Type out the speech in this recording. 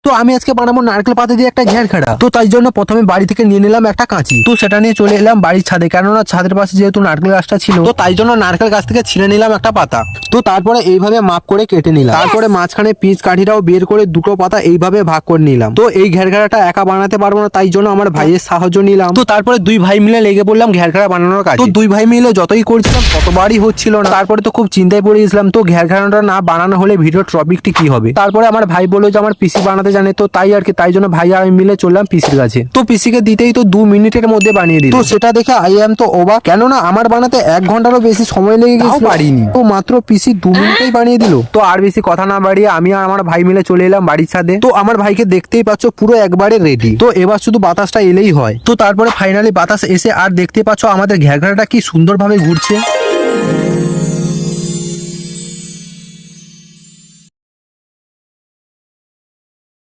তো আমি আজকে বানাবো নারকেল পাতা দিয়ে একটা ঘেরখাড়া। তো তাই জন্য প্রথমে বাড়ি থেকে নিয়ে নিলাম একটা কাঁচি, তো সেটা নিয়ে চলে এলাম বাড়ির ছাদে, কেননা ছাদের পাশে যেহেতু নারকেল গাছটা ছিল, তো তাই জন্য নারকেল গাছ থেকে ছিঁড়ে নিলাম একটা পাতা। তো তারপরে এইভাবে মাপ করে কেটে নিলাম, তারপরে মাঝখানে পিচ কাঠিটাও বের করে দুটো পাতা এইভাবে ভাগ করে নিলাম। তো এই ঘেরখাড়াটা একা বানাতে পারবো না, তাই জন্য আমার ভাইয়ের সাহায্য নিলাম। তো তারপরে দুই ভাই মিলে লেগে পড়লাম ঘেরখাড়া বানানোর কাজে। তো দুই ভাই মিলে যতই করছিলাম ততবারই হচ্ছিল না। তারপরে তো খুব চিন্তায় পড়ে গেছিলাম, তো ঘেরখাড়াটা না বানানো হলে ভিডিও টপিকটি কি হবে। তারপরে আমার ভাই বললো যে আমার পিসি বানাতে জানে, তো তাই আর কি, তাই জন্য ভাই আর আমি মিলে চললাম পিসির কাছে। তো পিসিকে দিতেই তো 2 মিনিটের মধ্যে বানিয়ে দিল। তো সেটা দেখে আই এম তো অবাক, কেননা আমার বানাতে 1 ঘন্টারও বেশি সময় লেগে গেছে, পারিনি। তো মাত্র পিসি 2 মিনিটেই বানিয়ে দিল। তো আর বেশি কথা না বাড়িয়ে আমি আর আমার ভাই মিলে চলে এলাম বাড়ির ছাদে। তো আমার ভাইকে দেখতেই পাচ্ছ পুরো একবারে রেডি। তো এবার শুধু বাতাসটা এলেই হয়। তো তারপরে ফাইনালি বাতাস এসে আর দেখতে পাচ্ছ আমাদের ঘেরখাড়াটা কি সুন্দরভাবে ঘুরছে।